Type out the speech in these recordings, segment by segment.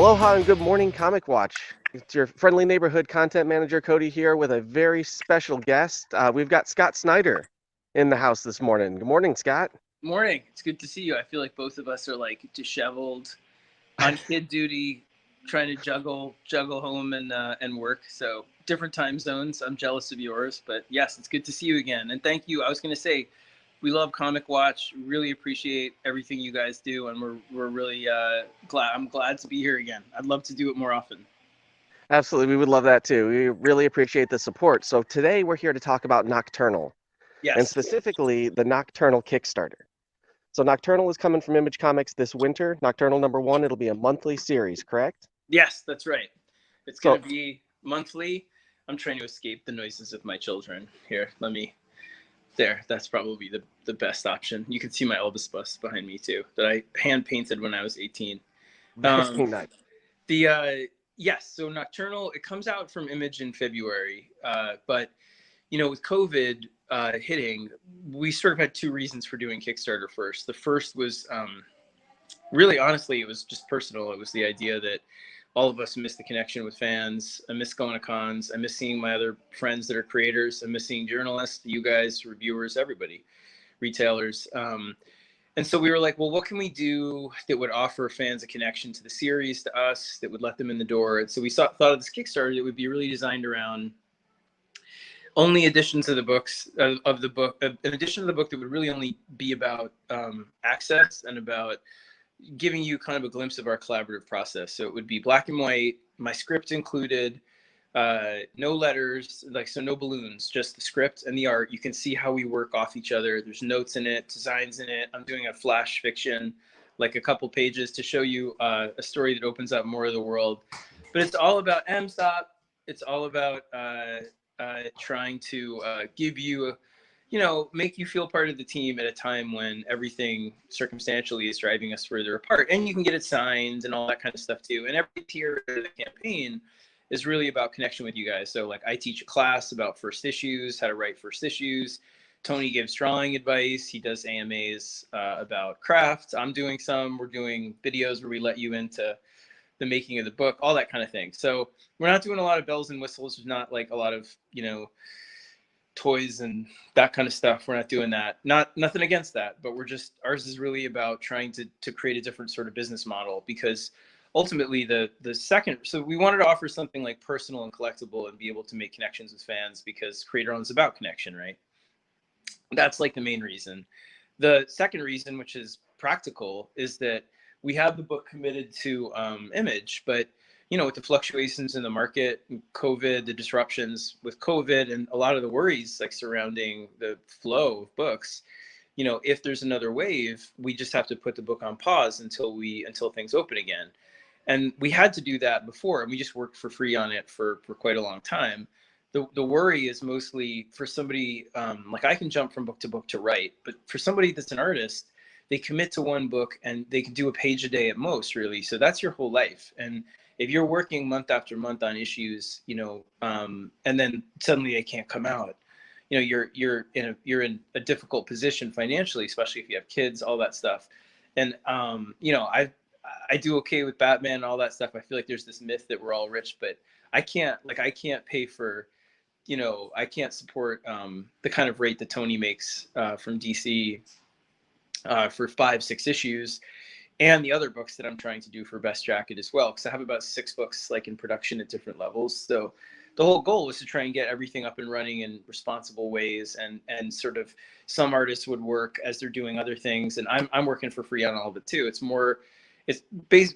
Aloha and good morning, Comic Watch. It's your friendly neighborhood content manager, Cody, here with a very special guest. We've got Scott Snyder in the house this morning. Good morning, Scott. Morning. It's good to see you. I feel like both of us are like disheveled, on kid duty, trying to juggle home and work. So different time zones. I'm jealous of yours, but yes, it's good to see you again. And thank you. I was going to say, we love Comic Watch. Really appreciate everything you guys do, and we're really glad. I'm glad to be here again. I'd love to do it more often. Absolutely, we would love that too. We really appreciate the support. So today we're here to talk about Nocturnal, and Yes. specifically the Nocturnal Kickstarter. So Nocturnal is coming from Image Comics this winter. Nocturnal #1, it'll be a monthly series, correct? Yes, that's right. It's So going to be monthly. I'm trying to escape the noises of my children here. There, that's probably the best option. You can see my Elvis bust behind me too, that I hand painted when I was 18. very Um, nice. yes, so Nocturnal, it comes out from Image in February, but with COVID hitting, we sort of had two reasons for doing Kickstarter first. The first was really, honestly, it was just personal. It was the idea that all of us miss the connection with fans. I miss going to cons. I miss seeing my other friends that are creators. I miss seeing journalists, you guys, reviewers, everybody, retailers. And so we were like, well, what can we do that would offer fans a connection to the series, to us, that would let them in the door? And so we thought of this Kickstarter that would be really designed around only editions of the books, of the book, an edition of the book that would really only be about access and about giving you kind of a glimpse of our collaborative process. So it would be black and white, my script included, no letters, so no balloons, just the script and the art. You can see how we work off each other. There's notes in it, designs in it. I'm doing a flash fiction, like a couple pages to show you a story that opens up more of the world. But it's all about M-Stop. It's all about trying to give you make you feel part of the team at a time when everything circumstantially is driving us further apart. And you can get it signed and all that kind of stuff too. And every tier of the campaign is really about connection with you guys. So like I teach a class about first issues, how to write first issues. Tony gives drawing advice. He does AMAs about crafts. I'm doing some. We're doing videos where we let you into the making of the book, all that kind of thing. So we're not doing a lot of bells and whistles. There's not like a lot of, toys and that kind of stuff. We're not doing that. Nothing against that, but ours is really about trying to create a different sort of business model, because ultimately the second, so we wanted to offer something like personal and collectible and be able to make connections with fans, because Creator Own is about connection, right? That's like the main reason. The second reason, which is practical, is that we have the book committed to Image, but with the fluctuations in the market, COVID, the disruptions with COVID, and a lot of the worries like surrounding the flow of books, if there's another wave, we just have to put the book on pause until things open again. And we had to do that before, and we just worked for free on it for quite a long time. The worry is mostly for somebody, like I can jump from book to book to write, but for somebody that's an artist, they commit to one book and they can do a page a day at most, really. So that's your whole life. And if you're working month after month on issues, and then suddenly they can't come out, you're in a difficult position financially, especially if you have kids, all that stuff. And I do okay with Batman and all that stuff. I feel like there's this myth that we're all rich, but I can't pay for, I can't support the kind of rate that Tony makes from DC for 5-6 issues. And the other books that I'm trying to do for Best Jackett as well, because I have about 6 books like in production at different levels. So the whole goal was to try and get everything up and running in responsible ways, and sort of some artists would work as they're doing other things, and I'm working for free on all of it too.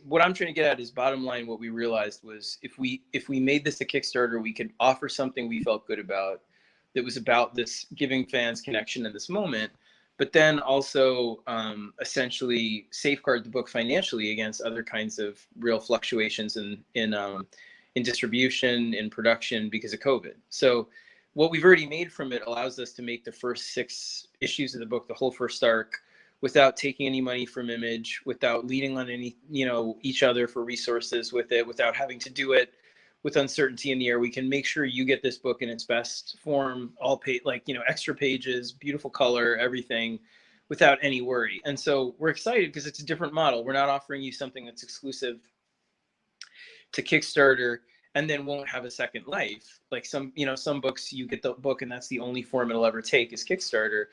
What I'm trying to get at is, bottom line, what we realized was if we made this a Kickstarter, we could offer something we felt good about, that was about this giving fans connection in this moment, but then also essentially safeguard the book financially against other kinds of real fluctuations in distribution, in production, because of COVID. So what we've already made from it allows us to make the first 6 issues of the book, the whole first arc, without taking any money from Image, without leaning on any, each other for resources with it, without having to do it with uncertainty in the air. We can make sure you get this book in its best form, all extra pages, beautiful color, everything, without any worry. And so we're excited because it's a different model. We're not offering you something that's exclusive to Kickstarter and then won't have a second life. Like some, you know, some books you get the book and that's the only form it'll ever take is Kickstarter.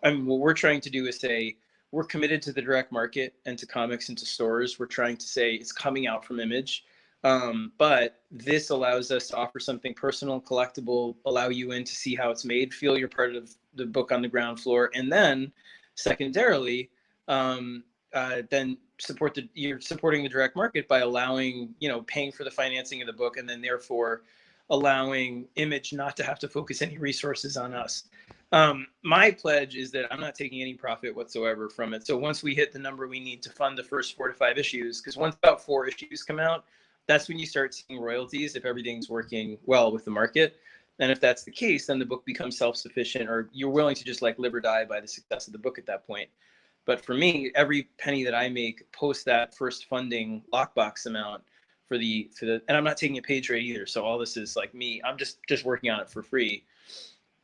I mean, what we're trying to do is say we're committed to the direct market and to comics and to stores. We're trying to say it's coming out from Image. But this allows us to offer something personal, collectible, allow you in to see how it's made, feel you're part of the book on the ground floor, and then secondarily, then you're supporting the direct market by allowing, you know, paying for the financing of the book, and then therefore allowing Image not to have to focus any resources on us. My pledge is that I'm not taking any profit whatsoever from it. So once we hit the number we need to fund the first 4 to 5 issues, because once about 4 issues come out, that's when you start seeing royalties if everything's working well with the market. And if that's the case, then the book becomes self-sufficient, or you're willing to just like live or die by the success of the book at that point. But for me, every penny that I make post that first funding lockbox amount for the, and I'm not taking a page rate either. So all this is like me, I'm just working on it for free.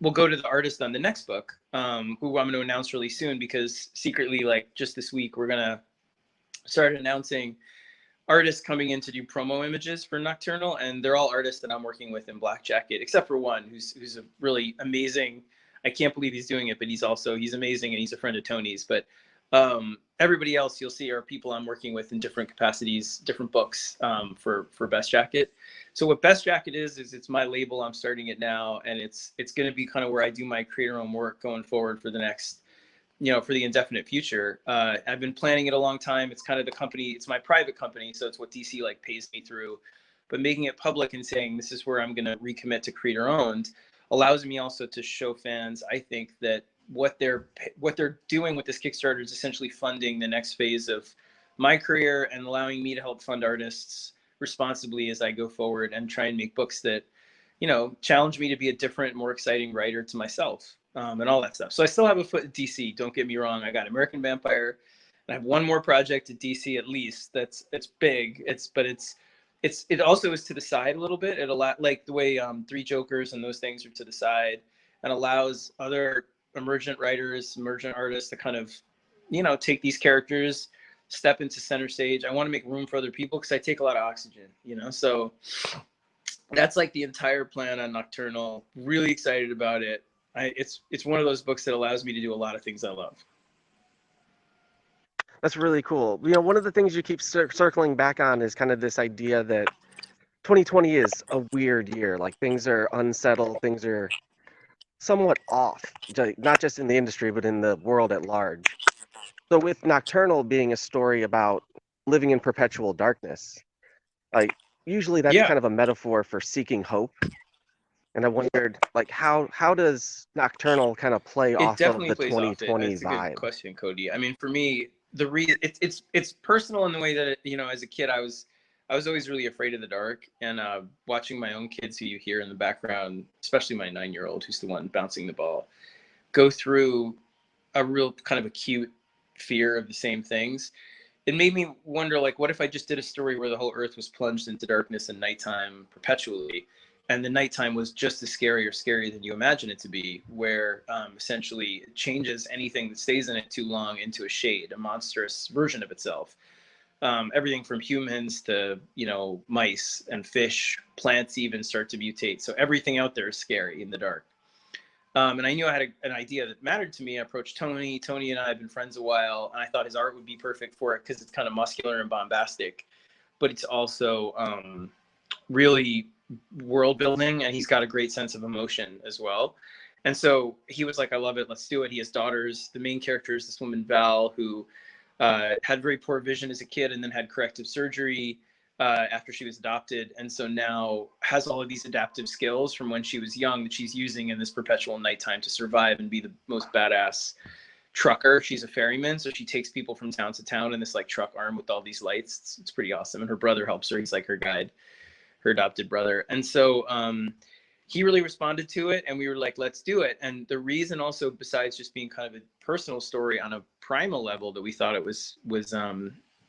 We'll go to the artist on the next book, who I'm going to announce really soon, because secretly, like just this week, we're going to start announcing artists coming in to do promo images for Nocturnal, and they're all artists that I'm working with in Black Jacket, except for one who's a really amazing. I can't believe he's doing it, but he's amazing, and he's a friend of Tony's. But everybody else you'll see are people I'm working with in different capacities, different books, for Best Jacket. So what Best Jacket is it's my label. I'm starting it now, and it's going to be kind of where I do my creator-owned work going forward for the next, you know, for the indefinite future. I've been planning it a long time. It's kind of the company, it's my private company, so it's what DC like pays me through. But making it public and saying this is where I'm going to recommit to creator-owned allows me also to show fans, I think, that what they're doing with this Kickstarter is essentially funding the next phase of my career and allowing me to help fund artists responsibly as I go forward and try and make books that, you know, challenge me to be a different, more exciting writer to myself, and all that stuff. So I still have a foot at DC. Don't get me wrong. I got American Vampire, and I have one more project at DC at least. It's big. It also is to the side a little bit. It like the way Three Jokers and those things are to the side, and allows other emergent writers, emergent artists to kind of, you know, take these characters, step into center stage. I want to make room for other people because I take a lot of oxygen, you know. So that's like the entire plan on Nocturnal. Really excited about it. It's one of those books that allows me to do a lot of things I love. That's really cool. You know, one of the things you keep circling back on is kind of this idea that 2020 is a weird year. Like things are unsettled, things are somewhat off, not just in the industry, but in the world at large. So with Nocturnal being a story about living in perpetual darkness, like usually that's Yeah, kind of a metaphor for seeking hope. And I wondered, like, how does Nocturnal kind of play it off of definitely the plays off it. 2020 It's a good vibe? question, Cody. I mean, for me, the reason it's personal in the way that you know, as a kid, I was always really afraid of the dark, and watching my own kids who you hear in the background, especially my 9-year-old, who's the one bouncing the ball, go through a real kind of acute fear of the same things. It made me wonder, like, what if I just did a story where the whole earth was plunged into darkness and nighttime perpetually, and the nighttime was just as scary or scarier than you imagine it to be, where essentially it changes anything that stays in it too long into a shade, a monstrous version of itself. Everything from humans to, you know, mice and fish, plants even start to mutate. So everything out there is scary in the dark. And I knew I had an idea that mattered to me. I approached Tony. Tony and I have been friends a while, and I thought his art would be perfect for it because it's kind of muscular and bombastic, but it's also really world building, and he's got a great sense of emotion as well. And so he was like, I love it. Let's do it. He has daughters. The main character is this woman, Val, who had very poor vision as a kid and then had corrective surgery after she was adopted, and so now has all of these adaptive skills from when she was young that she's using in this perpetual nighttime to survive and be the most badass trucker. She's a ferryman, so she takes people from town to town in this like truck arm with all these lights. It's pretty awesome, and her brother helps her. He's like her guide, her adopted brother. And so he really responded to it, and we were like, let's do it. And the reason also, besides just being kind of a personal story on a primal level, that we thought it was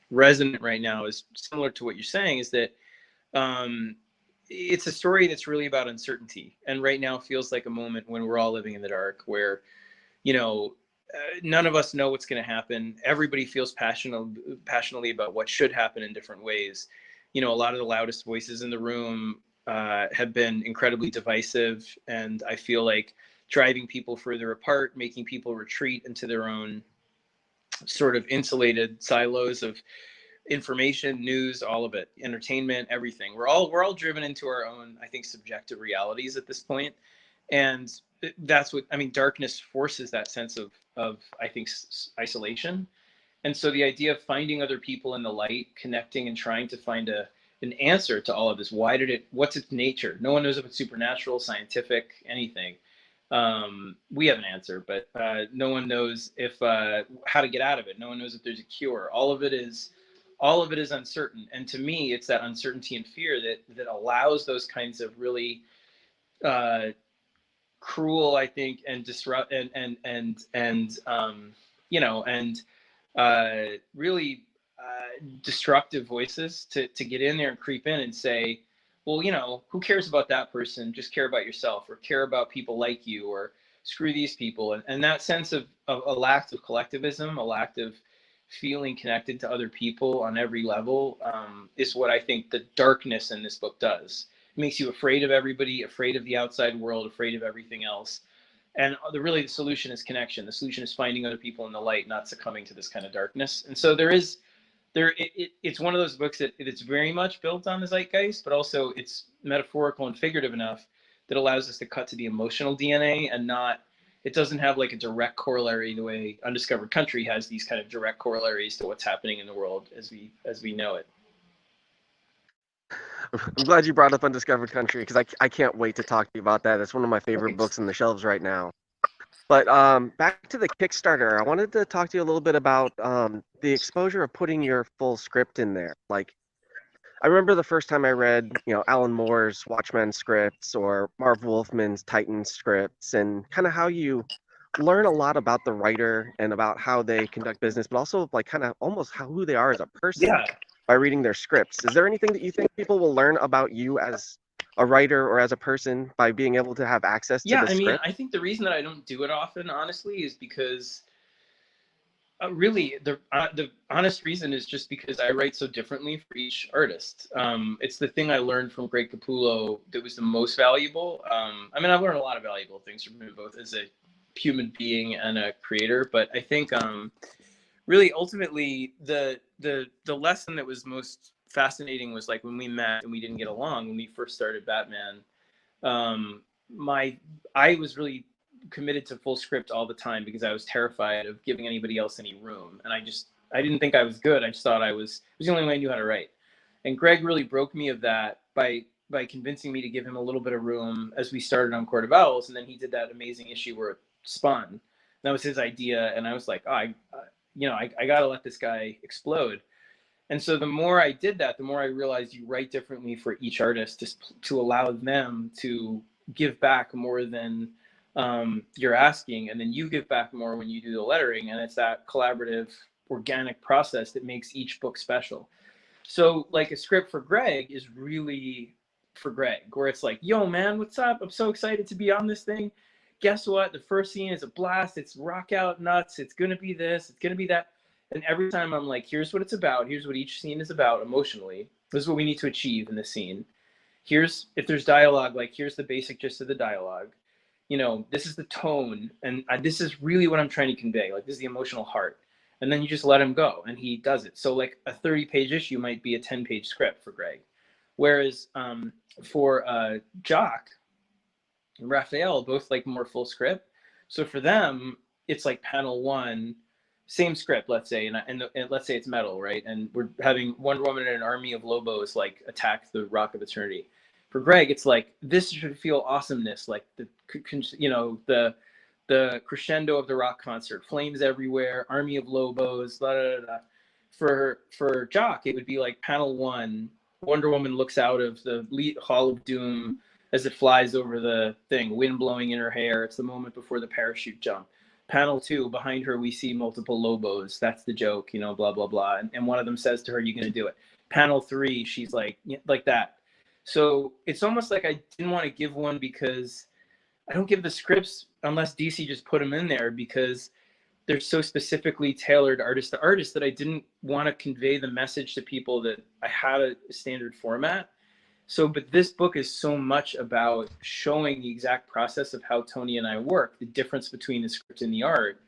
resonant right now is similar to what you're saying, is that it's a story that's really about uncertainty, and right now feels like a moment when we're all living in the dark, where, you know, none of us know what's going to happen. Everybody feels passionately about what should happen in different ways. you know, a lot of the loudest voices in the room have been incredibly divisive, and I feel like driving people further apart, making people retreat into their own sort of insulated silos of information, news, all of it, entertainment, everything. We're all driven into our own, I think, subjective realities at this point, and that's what I mean. Darkness forces that sense of I think isolation, and so the idea of finding other people in the light, connecting, and trying to find an answer to all of this. What's its nature? No one knows if it's supernatural, scientific, anything. We have an answer, but no one knows if how to get out of it. No one knows if there's a cure. All of it is uncertain. And to me, it's that uncertainty and fear that allows those kinds of really cruel, I think, and disrupt and you know, and really destructive voices to get in there and creep in and say, well, you know, who cares about that person? Just care about yourself, or care about people like you, or screw these people. And that sense of a lack of collectivism, a lack of feeling connected to other people on every level is what I think the darkness in this book does. It makes you afraid of everybody, afraid of the outside world, afraid of everything else. And the solution is connection. The solution is finding other people in the light, not succumbing to this kind of darkness. And so it's one of those books that it's very much built on the zeitgeist, but also it's metaphorical and figurative enough that allows us to cut to the emotional DNA, and it doesn't have like a direct corollary the way Undiscovered Country has these kind of direct corollaries to what's happening in the world as we know it. I'm glad you brought up Undiscovered Country, because I can't wait to talk to you about that. It's one of my favorite books on the shelves right now. But back to the Kickstarter, I wanted to talk to you a little bit about the exposure of putting your full script in there. Like, I remember the first time I read, you know, Alan Moore's Watchmen scripts or Marv Wolfman's Titan scripts, and kind of how you learn a lot about the writer and about how they conduct business, but also like kind of almost who they are as a person by reading their scripts. Is there anything that you think people will learn about you as a writer or as a person by being able to have access to the script? Yeah, I mean, I think the reason that I don't do it often, honestly, is because really the honest reason is just because I write so differently for each artist. It's the thing I learned from Greg Capullo that was the most valuable. I mean, I've learned a lot of valuable things from him, both as a human being and a creator, but I think really ultimately the lesson that was most fascinating was like when we met and we didn't get along when we first started Batman. I was really committed to full script all the time because I was terrified of giving anybody else any room, and I didn't think I was good. I just thought it was the only way I knew how to write. And Greg really broke me of that by convincing me to give him a little bit of room as we started on Court of Owls, and then he did that amazing issue where it spun. That was his idea, and I was like, I gotta let this guy explode. And so the more I did that, the more I realized you write differently for each artist to allow them to give back more than you're asking, and then you give back more when you do the lettering, and it's that collaborative, organic process that makes each book special. So like a script for Greg is really for Greg, where it's like, yo man, what's up? I'm so excited to be on this thing. Guess what? The first scene is a blast. It's rock out nuts. It's gonna be this. It's gonna be that. And every time I'm like, here's what it's about. Here's what each scene is about emotionally. This is what we need to achieve in this scene. If there's dialogue, like here's the basic gist of the dialogue. You know, this is the tone, and this is really what I'm trying to convey. Like, this is the emotional heart. And then you just let him go, and he does it. So like a 30-page issue might be a 10-page script for Greg. Whereas for Jock and Raphael, both like more full script. So for them, it's like panel 1, same script, let's say, and let's say it's metal, right? And we're having Wonder Woman and an army of Lobos like attack the Rock of Eternity. For Greg, it's like, this should feel awesomeness, like the crescendo of the rock concert, flames everywhere, army of Lobos, blah, blah, blah. For Jock, it would be like panel 1, Wonder Woman looks out of the Hall of Doom as it flies over the thing, wind blowing in her hair. It's the moment before the parachute jump. Panel 2, behind her, we see multiple Lobos. That's the joke, you know, blah, blah, blah. And one of them says to her, "You going to do it?" Panel 3, she's like that. So it's almost like I didn't want to give one because I don't give the scripts unless DC just put them in there, because they're so specifically tailored artist to artist that I didn't want to convey the message to people that I had a standard format. So, but this book is so much about showing the exact process of how Tony and I work, the difference between the script and the art,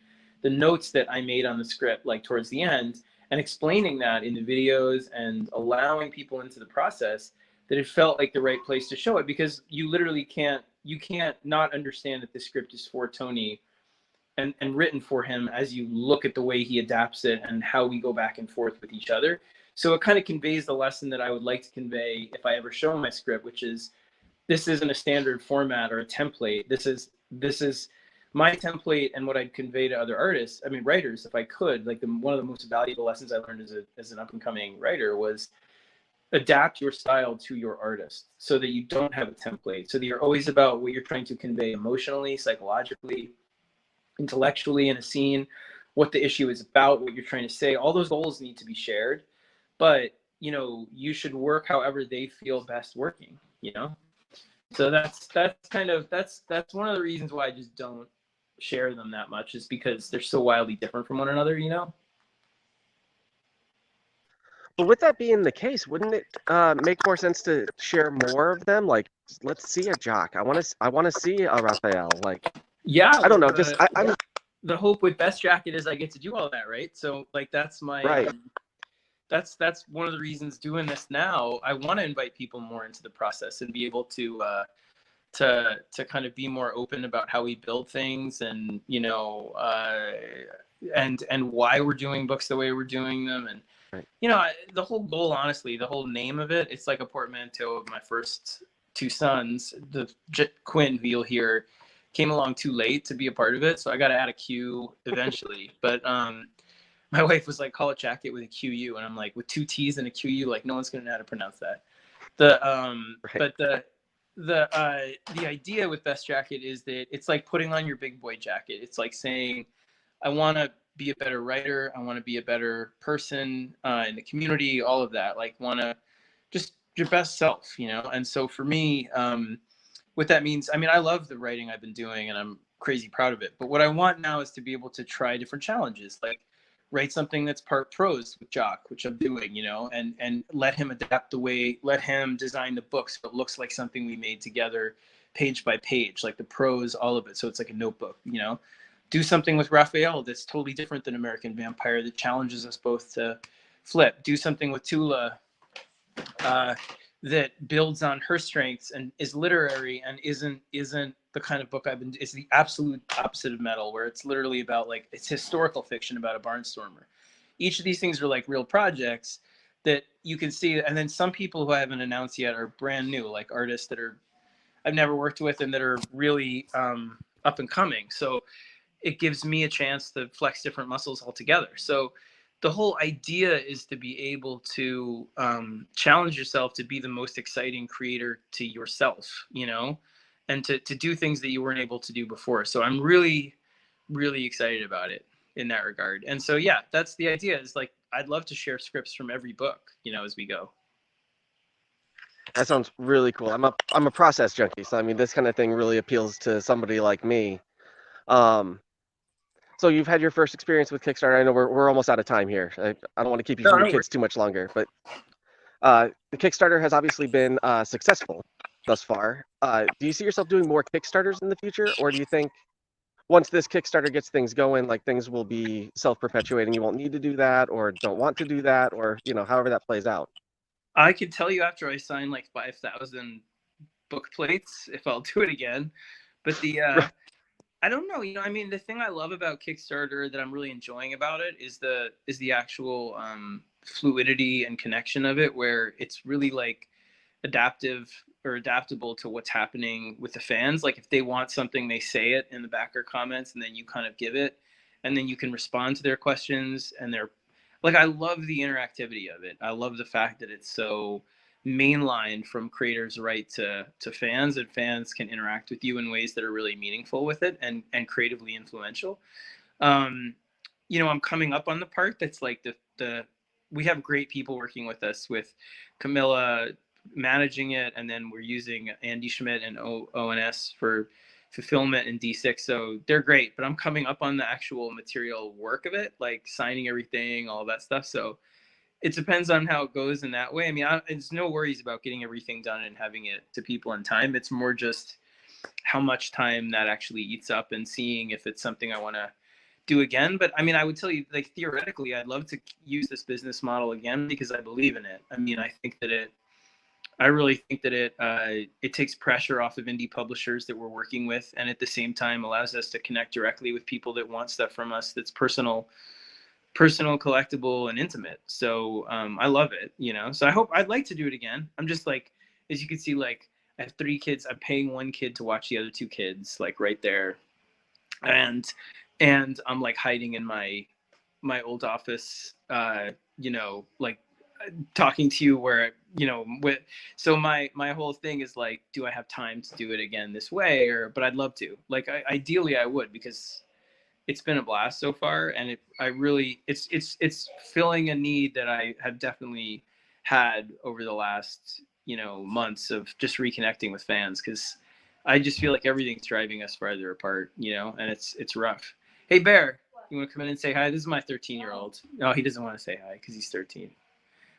the notes that I made on the script, like towards the end, and explaining that in the videos and allowing people into the process, that it felt like the right place to show it, because you literally can't not understand that the script is for Tony and written for him as you look at the way he adapts it and how we go back and forth with each other. So it kind of conveys the lesson that I would like to convey if I ever show my script, which is, this isn't a standard format or a template. This is my template, and what I'd convey to other artists, I mean, writers, if I could, like one of the most valuable lessons I learned as an up and coming writer was adapt your style to your artist, so that you don't have a template, so that you're always about what you're trying to convey emotionally, psychologically, intellectually in a scene, what the issue is about, what you're trying to say. All those goals need to be shared, but you should work however they feel best working. So that's one of the reasons why I just don't share them that much, is because they're so wildly different from one another. But with that being the case, wouldn't it make more sense to share more of them? Like, let's see a Jock. I want to see a Raphael. Like, Yeah, I don't know. I'm the hope with Best Jackett is I get to do all that, right? So like that's my right. That's one of the reasons doing this now. I want to invite people more into the process and be able to kind of be more open about how we build things, and and why we're doing books the way we're doing them. And right. the whole goal, honestly, the whole name of it, it's like a portmanteau of my first two sons. The Quinn, who you'll hear, came along too late to be a part of it, so I got to add a Q eventually. But my wife was like, call it Jackett with a QU, and I'm like, with two T's and a QU, like no one's gonna know how to pronounce that. But the idea with Best Jackett is that it's like putting on your big boy jacket. It's like saying, I want to be a better writer, I want to be a better person in the community, all of that. Like, want to just your best self, And so for me, what that means, I mean, I love the writing I've been doing, and I'm crazy proud of it. But what I want now is to be able to try different challenges, like write something that's part prose with Jock, which I'm doing, and let him adapt let him design the book so it looks like something we made together, page by page, like the prose, all of it. So it's like a notebook, Do something with Raphael that's totally different than American Vampire, that challenges us both to flip. Do something with Tula that builds on her strengths and is literary and isn't the kind of book it's the absolute opposite of metal, where it's literally about, like, it's historical fiction about a barnstormer. Each of these things are like real projects that you can see. And then some people who I haven't announced yet are brand new, like artists that I've never worked with and that are really up and coming. So it gives me a chance to flex different muscles altogether. So the whole idea is to be able to challenge yourself to be the most exciting creator to yourself, and to do things that you weren't able to do before. So I'm really, really excited about it in that regard. And so, yeah, that's the idea, is like, I'd love to share scripts from every book, as we go. That sounds really cool. I'm a process junkie, so I mean, this kind of thing really appeals to somebody like me. So you've had your first experience with Kickstarter. I know we're almost out of time here. I don't want to keep you from your kids too much longer, but the Kickstarter has obviously been successful thus far. Do you see yourself doing more Kickstarters in the future, or do you think once this Kickstarter gets things going, like things will be self-perpetuating, you won't need to do that, or don't want to do that, or however that plays out? I could tell you after I sign like 5,000 book plates if I'll do it again, but I don't know. I mean, the thing I love about Kickstarter that I'm really enjoying about it is the actual fluidity and connection of it, where it's really like adaptable to what's happening with the fans. Like, if they want something, they say it in the backer comments, and then you kind of give it, and then you can respond to their questions. And they're like, I love the interactivity of it. I love the fact that it's so mainline from creators right to fans, and fans can interact with you in ways that are really meaningful with it and creatively influential. I'm coming up on the part that's like we have great people working with us, with Camilla managing it, and then we're using Andy Schmidt and ONS for fulfillment in D6. So they're great, but I'm coming up on the actual material work of it, like signing everything, all that stuff. So it depends on how it goes in that way. I mean, it's no worries about getting everything done and having it to people in time. It's more just how much time that actually eats up and seeing if it's something I want to do again. But I mean, I would tell you, like, theoretically, I'd love to use this business model again because I believe in it. I mean, I really think that it takes pressure off of indie publishers that we're working with, and at the same time allows us to connect directly with people that want stuff from us that's personal, collectible, and intimate. So I love it, you know. So I'd like to do it again. I'm just like, as you can see, like I have 3 kids. I'm paying one kid to watch the other 2 kids, like right there, and I'm like hiding in my old office, you know, like talking to you where, you know, so my whole thing is like, do I have time to do it again this way? But I'd love to, like, ideally I would, because it's been a blast so far, and it's filling a need that I have definitely had over the last, you know, months of just reconnecting with fans, because I just feel like everything's driving us farther apart, you know, and it's rough. Hey Bear, you want to come in and say hi? This is my 13-year-old. No, he doesn't want to say hi because he's 13.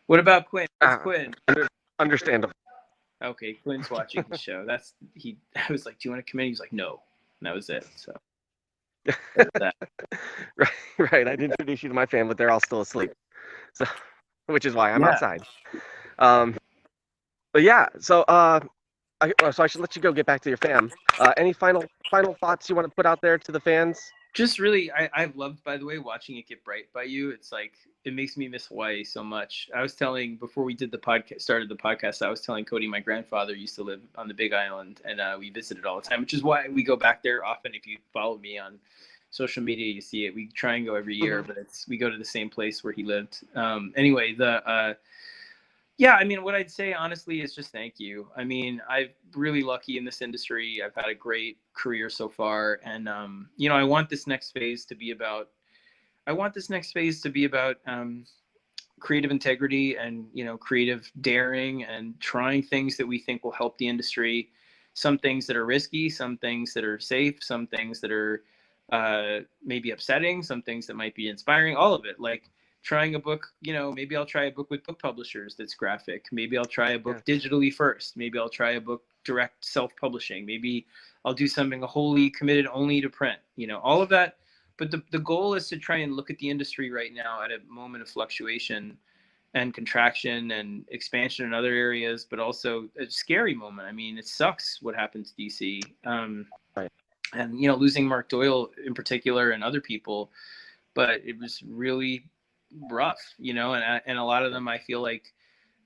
What about Quinn? Where's Quinn? Understandable. Okay, Quinn's watching the show. I was like, do you want to come in? He was like, no. And that was it. So that. Right. I'd introduce you to my family, but they're all still asleep. So, which is why I'm Yeah. outside. But yeah, so I should let you go get back to your fam. Any final thoughts you want to put out there to the fans? Just really, I've loved, by the way, watching it get bright by you. It's like, it makes me miss Hawaii so much. I was telling, before we did started the podcast, I was telling Cody, my grandfather used to live on the Big Island, and we visited all the time, which is why we go back there often. If you follow me on social media, you see it. We try and go every year, but we go to the same place where he lived. Anyway, yeah, I mean, what I'd say honestly is just thank you. I mean, I'm really lucky in this industry. I've had a great career so far, and you know, I want this next phase to be about creative integrity and, you know, creative daring, and trying things that we think will help the industry. Some things that are risky, some things that are safe, some things that are maybe upsetting, some things that might be inspiring. All of it, like trying a book, you know, maybe I'll try a book with book publishers that's graphic. Maybe I'll try a book digitally first. Maybe I'll try a book direct self-publishing. Maybe I'll do something wholly committed only to print, you know, all of that. But the goal is to try and look at the industry right now at a moment of fluctuation and contraction and expansion in other areas, but also a scary moment. I mean, it sucks what happened to DC. Right. And, you know, losing Mark Doyle in particular and other people, but it was really rough, you know, and a lot of them I feel like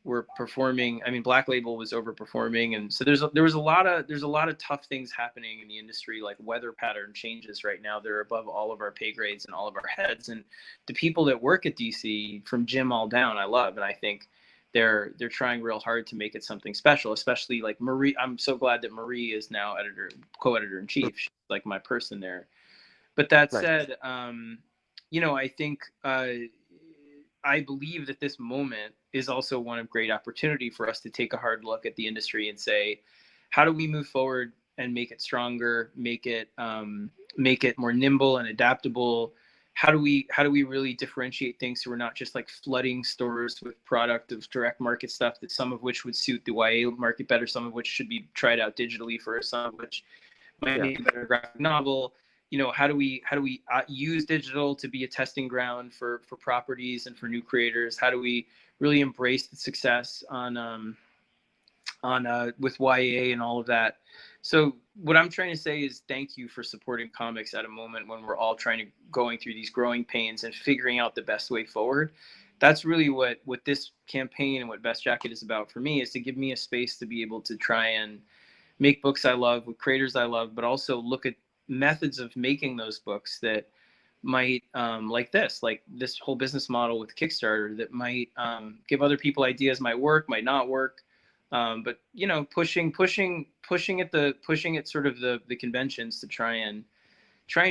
were performing. I mean, Black Label was overperforming, and so there's a lot of tough things happening in the industry, like weather pattern changes right now. They're above all of our pay grades and all of our heads, and the people that work at DC from Jim all down, I love, and I think they're trying real hard to make it something special, especially like Marie. I'm so glad that Marie is now co-editor in chief. She's like my person there. But that said, you know, I think I believe that this moment is also one of great opportunity for us to take a hard look at the industry and say, how do we move forward and make it stronger, make it more nimble and adaptable? How do we really differentiate things so we're not just like flooding stores with product of direct market stuff, that some of which would suit the YA market better, some of which should be tried out digitally first, some of which might be a better graphic novel. You know, how do we use digital to be a testing ground for properties and for new creators? How do we really embrace the success on with YA and all of that? So what I'm trying to say is thank you for supporting comics at a moment when we're all going through these growing pains and figuring out the best way forward. That's really what this campaign and what Best Jackett is about for me, is to give me a space to be able to try and make books I love with creators I love, but also look at methods of making those books that might like this whole business model with Kickstarter that might give other people ideas, might work, might not work, but you know, pushing at sort of the conventions to try and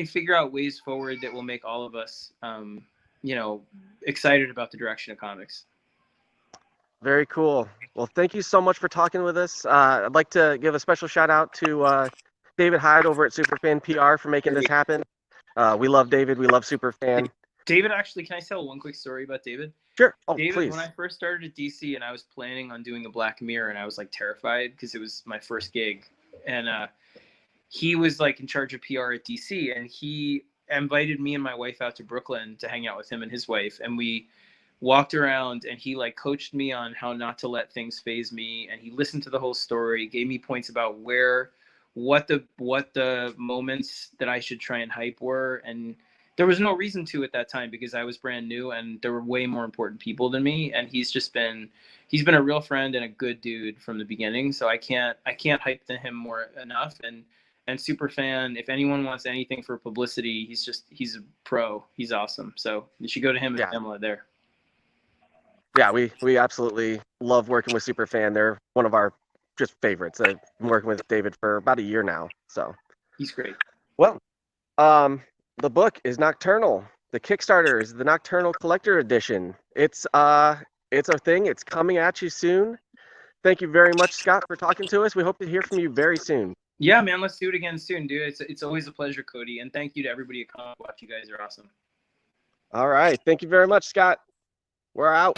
figure out ways forward that will make all of us you know, excited about the direction of comics. Very cool. Well, thank you so much for talking with us. I'd like to give a special shout out to David Hyde over at Superfan PR for making this happen. We love David. We love Superfan. David, actually, can I tell one quick story about David? Sure. Oh, David, please. when I first started at DC and I was planning on doing a Black Mirror, and I was like terrified because it was my first gig, and he was like in charge of PR at DC, and he invited me and my wife out to Brooklyn to hang out with him and his wife, and we walked around, and he like coached me on how not to let things phase me, and he listened to the whole story, gave me points about what the moments that I should try and hype were, and there was no reason to at that time because I was brand new and there were way more important people than me, and he's been a real friend and a good dude from the beginning, so I can't hype to him more enough. And Superfan, if anyone wants anything for publicity, he's a pro. He's awesome. So you should go to him and Pamela there. Yeah, we absolutely love working with Superfan. They're one of our just favorites. I've been working with David for about a year now, so he's great. Well, the book is Nocturnal. The Kickstarter is the Nocturnal Collector Edition. It's a thing. It's coming at you soon. Thank you very much, Scott, for talking to us. We hope to hear from you very soon. Yeah, man, let's do it again soon, dude. It's always a pleasure, Cody, and thank you to everybody at Comic Watch. You guys are awesome. All right, thank you very much, Scott. We're out.